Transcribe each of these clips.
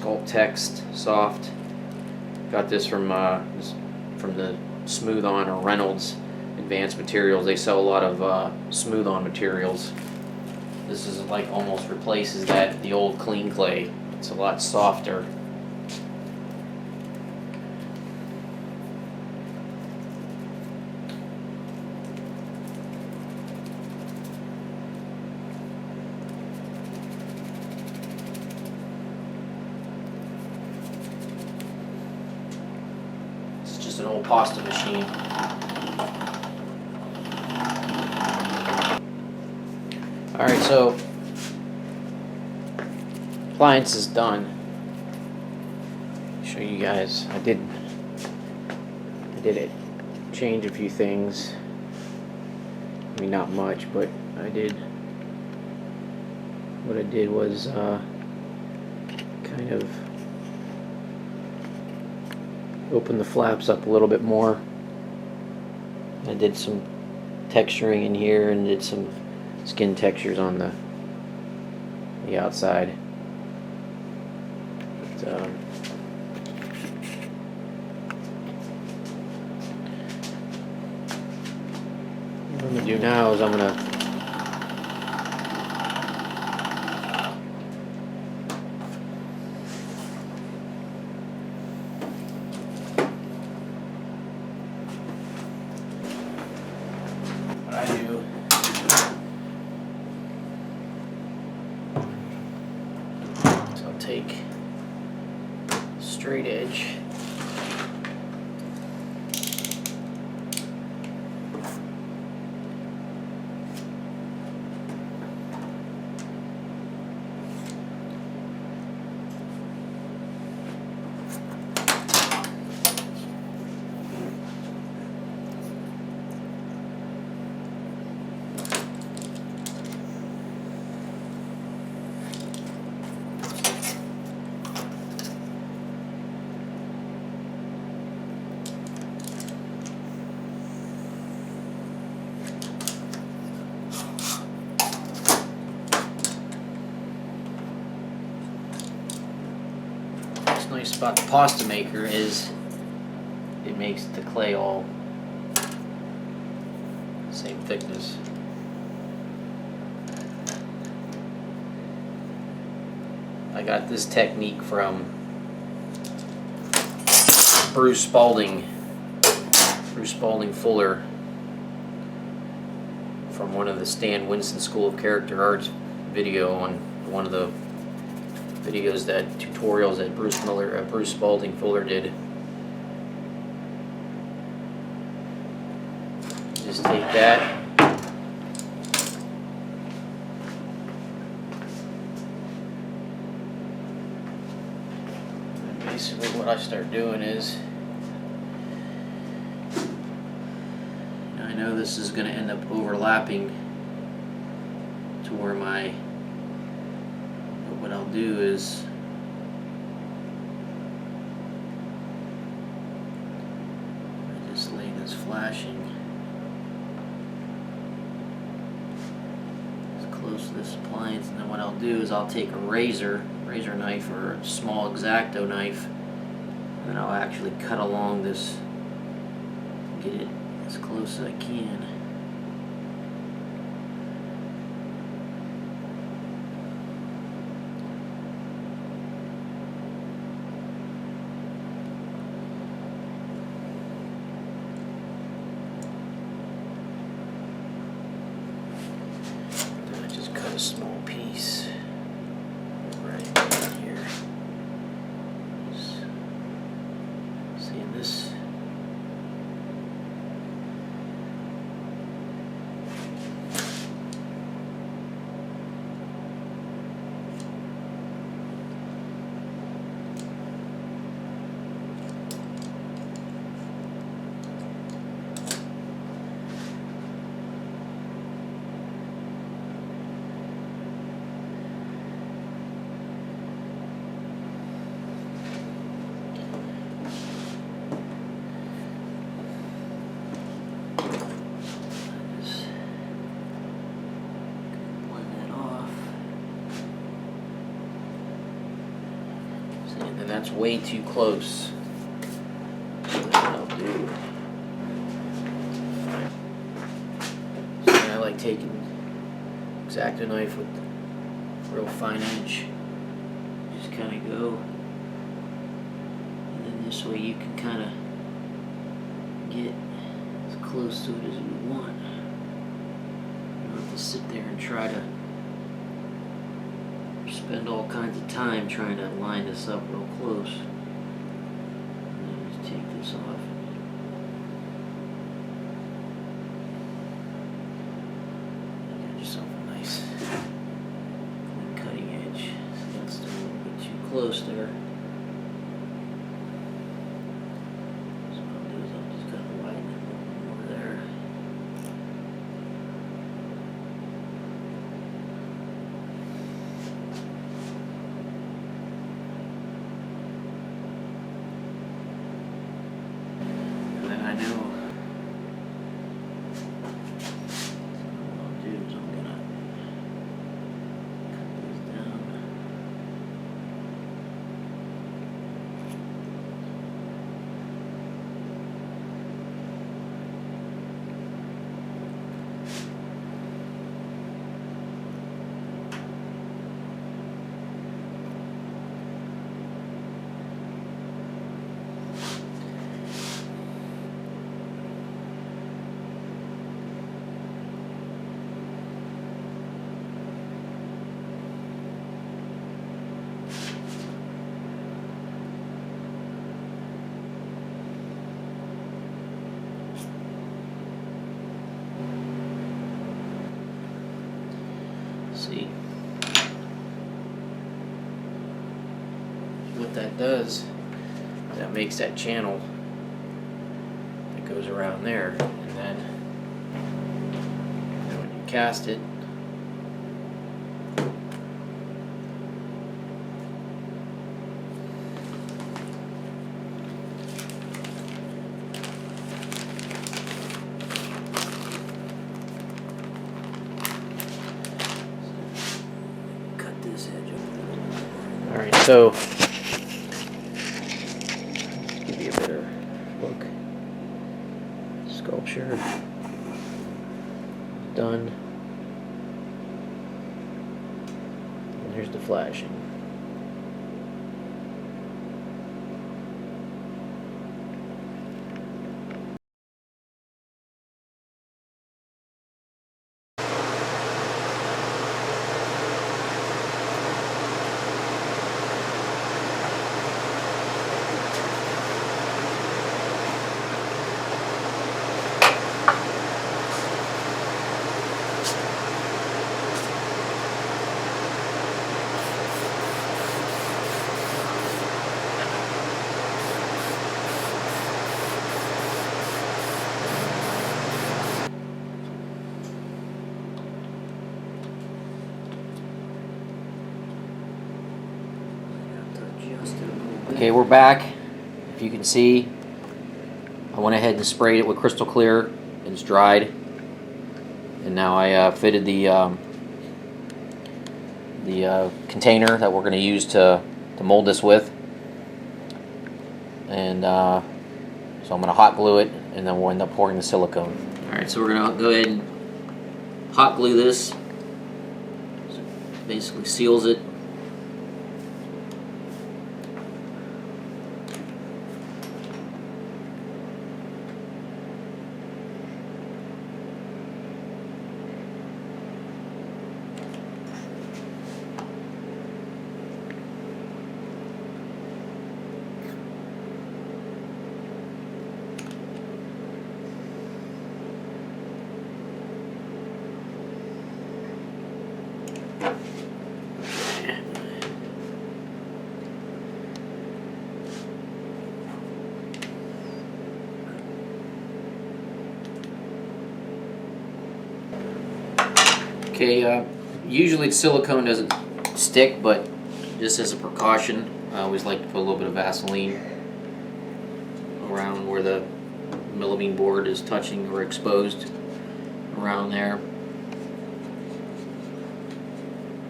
Sculpt Text Soft. Got this from the Smooth On or Reynolds Advanced Materials. They sell a lot of Smooth On materials. This is like almost replaces the old clean clay. It's a lot softer. It's just an old pasta machine. Alright, so appliance is done. Show you guys. I did it. Change a few things. I mean, not much, but I did. What I did was kind of open the flaps up a little bit more. I did some texturing in here and did some skin textures on the outside. But, what I'm going to do now is I'm going to take straight edge, nice about the pasta maker is it makes the clay all same thickness. I got this technique from Bruce Spalding Fuller, from one of the Stan Winston School of Character Arts video, on one of the videos, that tutorials that Bruce Spalding Fuller did. Just take that, and basically what I start doing is, I know this is going to end up overlapping to where what I'll do is I just lay this flashing as close to this appliance, and then what I'll do is I'll take a razor knife or a small X-Acto knife, and then I'll actually cut along this, get it as close as I can. Then I just cut a small piece right in here. See this? and that's way too close. So that's what I'll do. So I like taking X-Acto knife with real fine edge. Just kind of go, and then this way you can kind of get as close to it as you want. You don't have to sit there and try to spend all kinds of time trying to line this up real close. And then just take this off. Get yourself a nice clean cutting edge. So that's still a little bit too close there. So what I'll do is I'll just kind of widen it a little more there. I know. So what I'll do is I'm gonna cut these down. See, what that does is that makes that channel that goes around there, and then when you cast it, this edge up. Alright, so give you a better look. Sculpture done. And here's the flashing. Okay, we're back. If you can see, I went ahead and sprayed it with crystal clear. It's dried, and now I fitted the container that we're going to use to mold this with, and so I'm going to hot glue it, and then we'll end up pouring the silicone. All right, so we're going to go ahead and hot glue this. So it basically seals it. Okay, usually the silicone doesn't stick, but just as a precaution, I always like to put a little bit of Vaseline around where the melamine board is touching or exposed around there.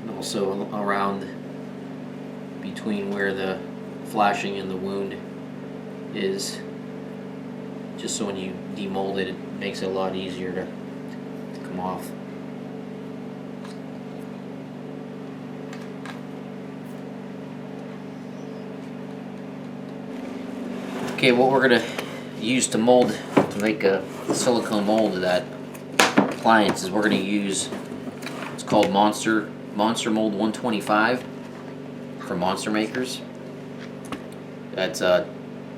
And also around between where the flashing in the wound is, just so when you demold it, it makes it a lot easier to come off. Okay, what we're going to use to mold, to make a silicone mold of that appliance, is we're going to use, it's called Monster Mold 125 from Monster Makers. That's a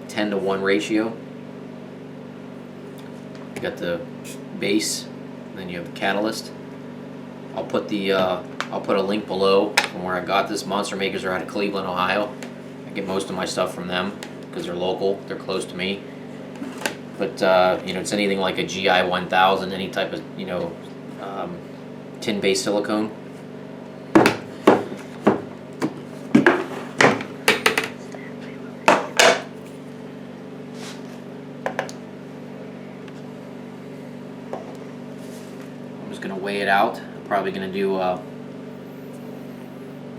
10-to-1 ratio. You got the base, then you have the catalyst. I'll put a link below from where I got this. Monster Makers are out of Cleveland, Ohio. I get most of my stuff from them because they're local, they're close to me. But you know, it's anything like a GI 1000, any type of, you know, tin-based silicone. I'm just gonna weigh it out. I'm probably gonna do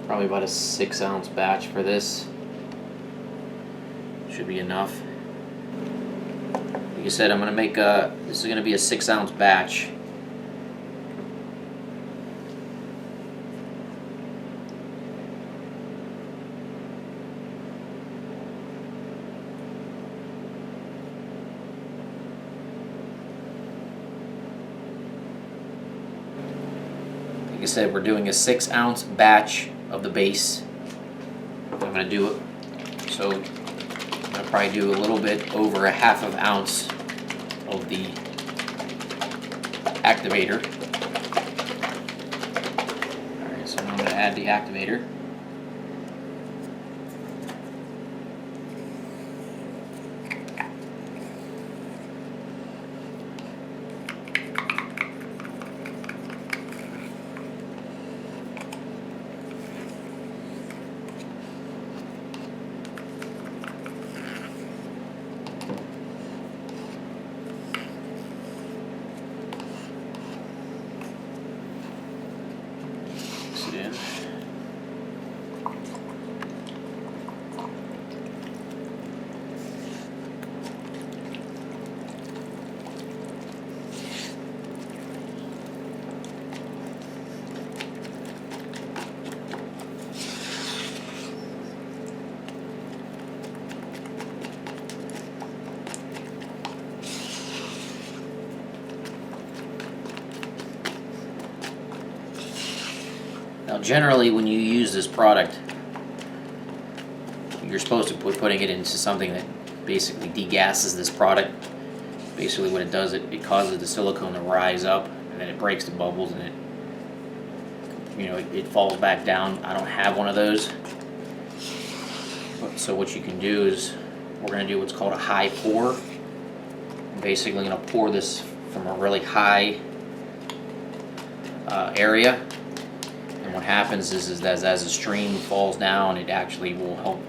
probably about a 6-ounce batch for this. Should be enough. Like I said, I'm gonna make this is gonna be a 6-ounce batch. Like I said, we're doing a 6-ounce batch of the base. I'm gonna do it. So I'm gonna probably do a little bit over a half of ounce of the activator. Alright, so I'm gonna add the activator. In. Now generally when you use this product, you're supposed to be putting it into something that basically degasses this product. Basically what it does, it causes the silicone to rise up, and then it breaks the bubbles, and it, you know, it falls back down. I don't have one of those. So what you can do is, we're going to do what's called a high pour. I'm basically going to pour this from a really high area. And what happens is that as the stream falls down, it actually will help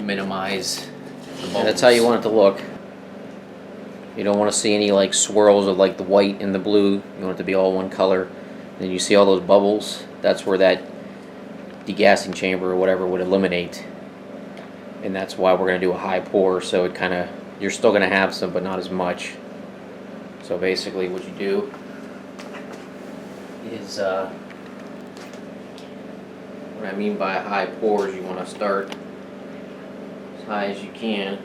minimize the bubbles. That's how you want it to look. You don't want to see any like swirls of like the white and the blue. You want it to be all one color. Then you see all those bubbles. That's where that degassing chamber or whatever would eliminate. And that's why we're going to do a high pour, so it kind of, you're still going to have some, but not as much. So basically what you do is, what I mean by a high pour is you want to start as high as you can.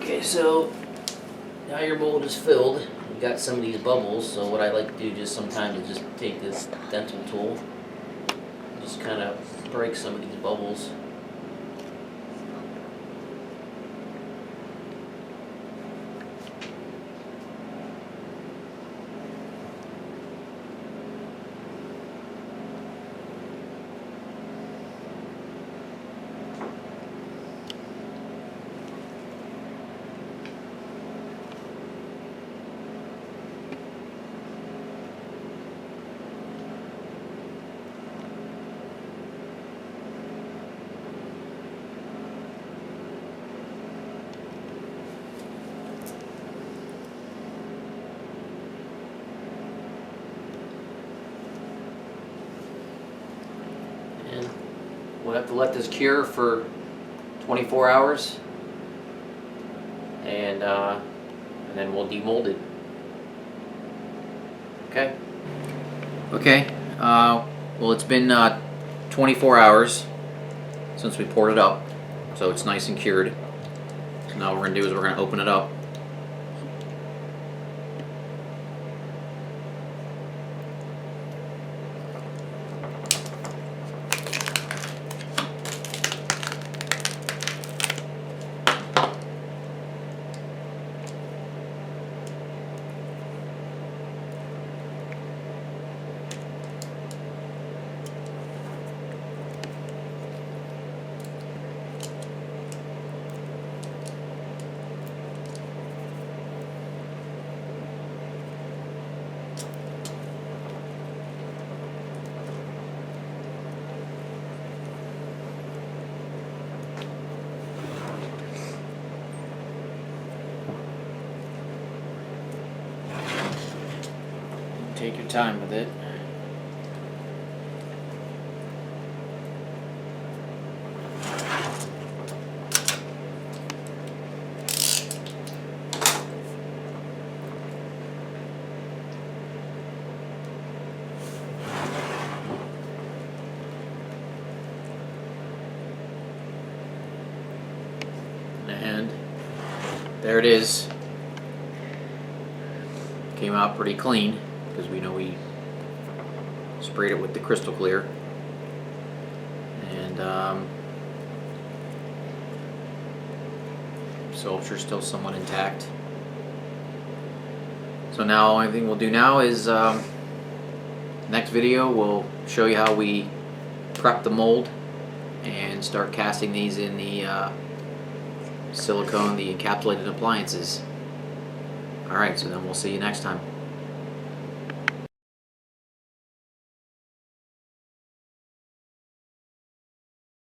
Okay, so now your mold is filled. You got some of these bubbles, so what I like to do just sometimes is just take this dental tool, just kind of break some of these bubbles. we'll have to let this cure for 24 hours, and then we'll demold it. Okay. Okay. Well, it's been 24 hours since we poured it up, so it's nice and cured. So now what we're gonna do is we're gonna open it up. Take your time with it. And there it is. Came out pretty clean, because we know we sprayed it with the crystal clear, and sculpture's still somewhat intact. So now only thing we'll do now is next video we'll show you how we prep the mold and start casting these in the silicone, the encapsulated appliances. Alright, so then we'll see you next time.